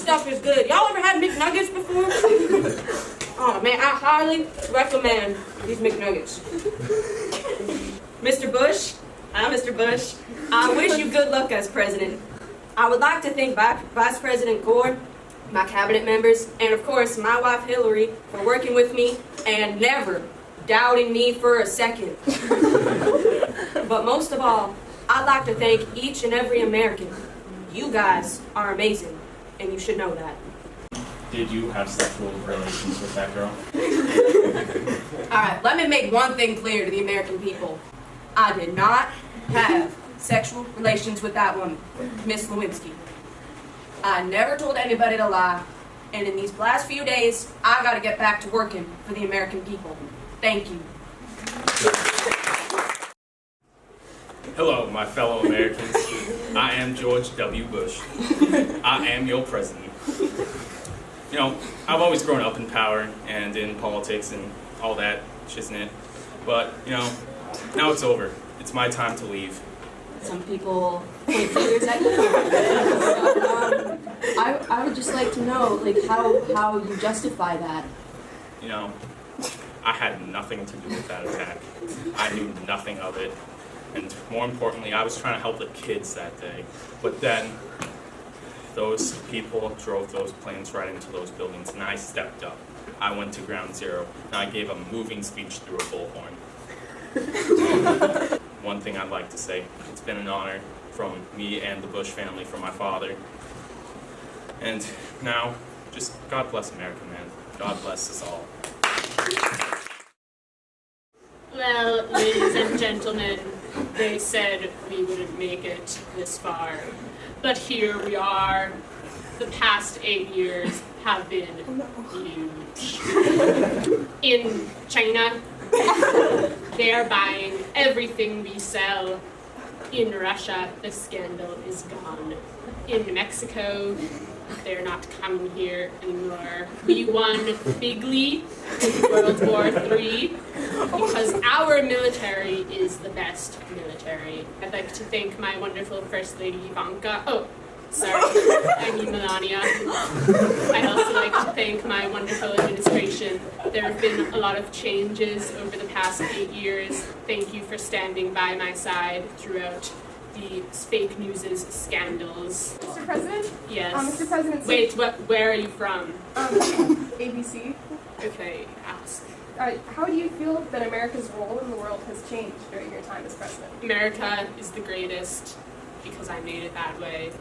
stuff is good. Y'all ever had McNuggets before? Oh man, I highly recommend these McNuggets. Mr. Bush, I'm Mr. Bush. I wish you good luck as president. I would like to thank Vice President Gore, my cabinet members, and of course my wife Hillary for working with me and never doubting me for a second. But most of all, I'd like to thank each and every American. You guys are amazing, and you should know that. Did you have sexual relations with that girl? Alright, let me make one thing clear to the American people. I did not have sexual relations with that woman, Miss Lewinsky. I never told anybody to lie, and in these last few days, I gotta get back to working for the American people. Thank you. Hello, my fellow Americans. I am George W. Bush. I am your president. You know, I've always grown up in power and in politics and all that shiznit, but, you know, now it's over. It's my time to leave. Some people point fingers at you. I would just like to know, like, how you justify that. You know, I had nothing to do with that attack. I knew nothing of it. And more importantly, I was trying to help the kids that day. But then, those people drove those planes right into those buildings, and I stepped up. I went to ground zero, and I gave a moving speech through a bullhorn. One thing I'd like to say, it's been an honor from me and the Bush family, from my father. And now, just God bless America, man. God bless us all. Well, ladies and gentlemen, they said we wouldn't make it this far. But here we are. The past 8 years have been huge. In China, they are buying everything we sell. In Russia, the scandal is gone. In Mexico, they're not coming here anymore. We won bigly in World War III because our military is the best military. I'd like to thank my wonderful First Lady Ivanka. Oh, sorry, I mean Melania. I'd also like to thank my wonderful administration. There have been a lot of changes over the past 8 years. Thank you for standing by my side throughout the fake news' scandals. Mr. President? Yes. Mr. President. Wait, where are you from? ABC. Okay, ask. How do you feel that America's role in the world has changed during your time as president? America is the greatest because I made it that way.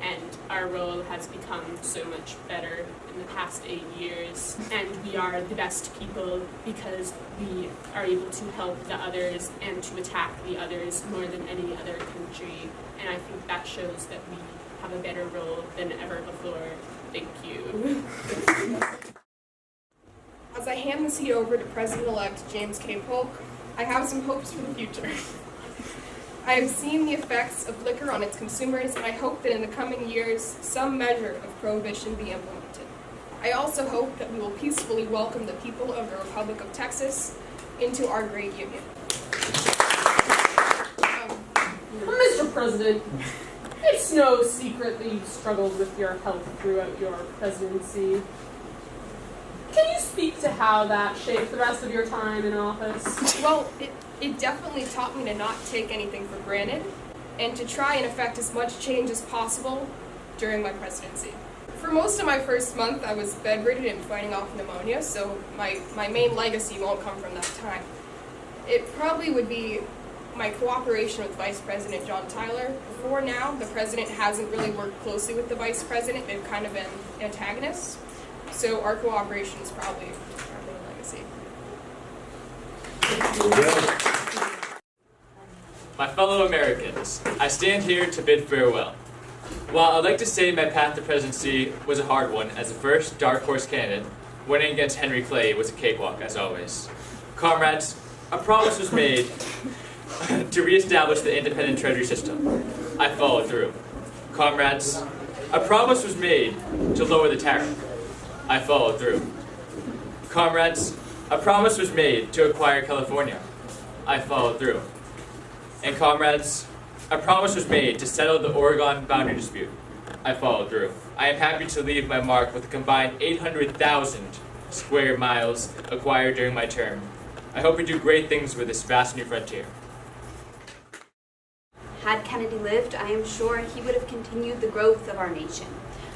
And our role has become so much better in the past 8 years. And we are the best people because we are able to help the others and to attack the others more than any other country. And I think that shows that we have a better role than ever before. Thank you. As I hand the seat over to President-elect James K. Polk, I have some hopes for the future. I have seen the effects of liquor on its consumers, and I hope that in the coming years, some measure of prohibition be implemented. I also hope that we will peacefully welcome the people of the Republic of Texas into our great union. Mr. President, it's no secret that you've struggled with your health throughout your presidency. Can you speak to how that shaped the rest of your time in office? Well, it definitely taught me to not take anything for granted and to try and effect as much change as possible during my presidency. For most of my first month, I was bedridden and fighting off pneumonia, so my main legacy won't come from that time. It probably would be my cooperation with Vice President John Tyler. Before now, the president hasn't really worked closely with the vice president. They've kind of been antagonists. So our cooperation is probably our main legacy. My fellow Americans, I stand here to bid farewell. While I'd like to say my path to presidency was a hard one, as the first dark horse candidate, winning against Henry Clay was a cakewalk, as always. Comrades, a promise was made to reestablish the independent treasury system. I followed through. Comrades, a promise was made to lower the tariff. I followed through. Comrades, a promise was made to acquire California. I followed through. And comrades, a promise was made to settle the Oregon boundary dispute. I followed through. I am happy to leave my mark with a combined 800,000 square miles acquired during my term. I hope we do great things with this vast new frontier. Had Kennedy lived, I am sure he would have continued the growth of our nation.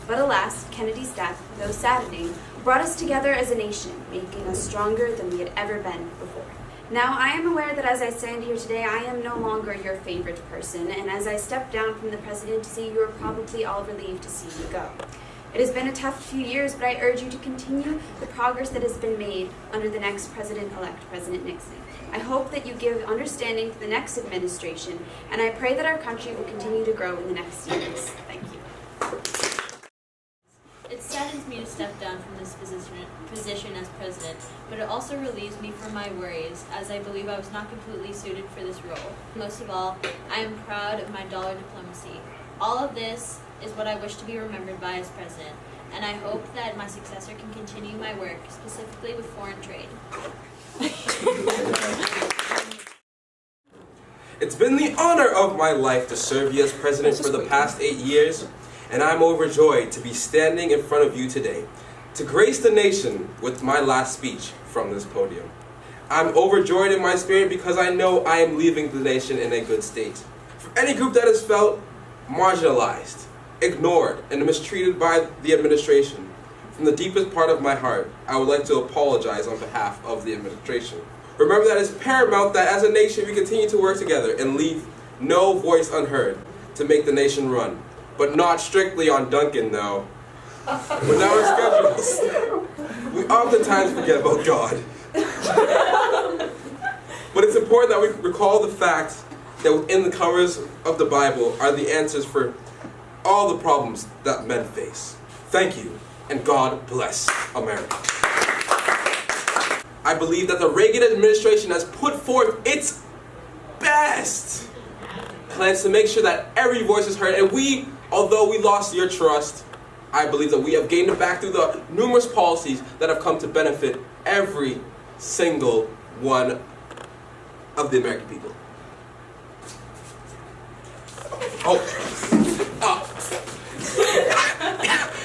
But alas, Kennedy's death, though saddening, brought us together as a nation, making us stronger than we had ever been before. Now, I am aware that as I stand here today, I am no longer your favorite person, and as I step down from the presidency, you are probably all relieved to see me go. It has been a tough few years, but I urge you to continue the progress that has been made under the next president-elect, President Nixon. I hope that you give understanding to the next administration, and I pray that our country will continue to grow in the next years. Thank you. It saddens me to step down from this position as president, but it also relieves me from my worries, as I believe I was not completely suited for this role. Most of all, I am proud of my dollar diplomacy. All of this is what I wish to be remembered by as president, and I hope that my successor can continue my work, specifically with foreign trade. It's been the honor of my life to serve you as president for the past 8 years, and I'm overjoyed to be standing in front of you today to grace the nation with my last speech from this podium. I'm overjoyed in my spirit because I know I am leaving the nation in a good state. For any group that has felt marginalized, ignored, and mistreated by the administration, from the deepest part of my heart, I would like to apologize on behalf of the administration. Remember that it's paramount that as a nation we continue to work together and leave no voice unheard to make the nation run. But not strictly on Duncan, though. With our schedules, we oftentimes forget about God. But it's important that we recall the fact that within the covers of the Bible are the answers for all the problems that men face. Thank you, and God bless America. I believe that the Reagan administration has put forth its best plans to make sure that every voice is heard, and we, although we lost your trust, I believe that we have gained it back through the numerous policies that have come to benefit every single one of the American people.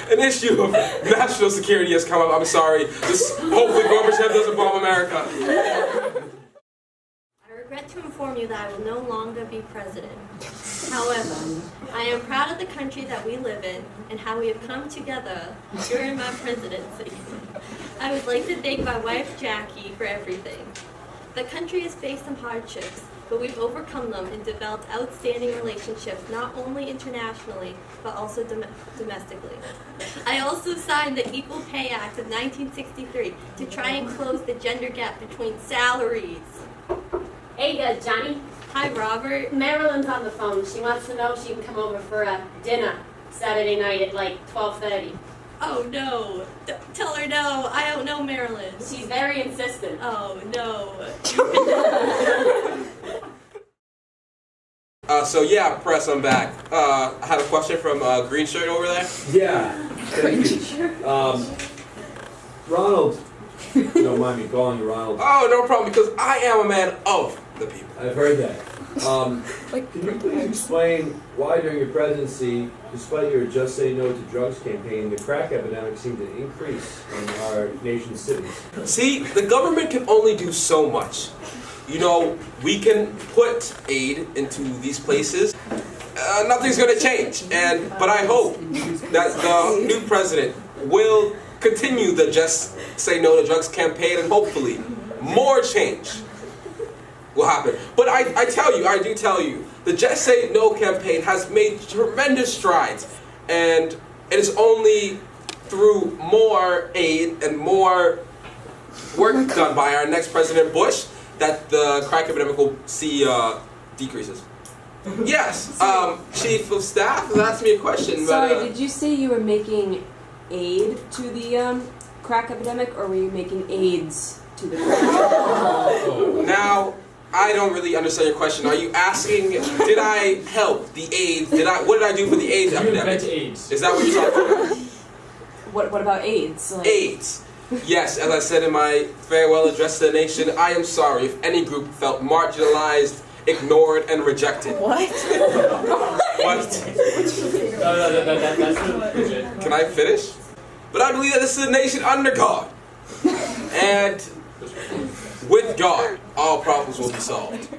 An issue of national security has come up. I'm sorry. Hopefully Gorbachev doesn't bomb America. I regret to inform you that I will no longer be president. However, I am proud of the country that we live in and how we have come together during my presidency. I would like to thank my wife, Jackie, for everything. The country has faced some hardships, but we've overcome them and developed outstanding relationships, not only internationally, but also domestically. I also signed the Equal Pay Act of 1963 to try and close the gender gap between salaries. Hey, Johnny. Hi, Robert. Marilyn's on the phone. She wants to know if she can come over for a dinner Saturday night at like 12:30. Oh, no. Tell her no. I don't know Marilyn. She's very insistent. Oh, no. So yeah, press, I'm back. I have a question from Green Shirt over there. Yeah. Thank you. Ronald, you don't mind me calling you Ronald. Oh, no problem, because I am a man of the people. I've heard that. Can you please explain why during your presidency, despite your Just Say No to Drugs campaign, the crack epidemic seemed to increase in our nation's cities? See, the government can only do so much. You know, we can put aid into these places. Nothing's going to change. But I hope that the new president will continue the Just Say No to Drugs campaign, and hopefully more change will happen. But I do tell you, the Just Say No campaign has made tremendous strides, and it is only through more aid and more work done by our next President Bush that the crack epidemic will see decreases. Yes, Chief of Staff has asked me a question. Sorry, but, did you say you were making aid to the crack epidemic, or were you making AIDS to the crack epidemic? Now, I don't really understand your question. Are you asking, did I help the AIDS? What did I do for the AIDS epidemic? AIDS. Is that what you're talking about? What about AIDS? Like... AIDS. Yes, as I said in my farewell address to the nation, I am sorry if any group felt marginalized ignored, and rejected. What? What? That's legit. Can I finish? But I believe that this is a nation under God. And with God, all problems will be solved.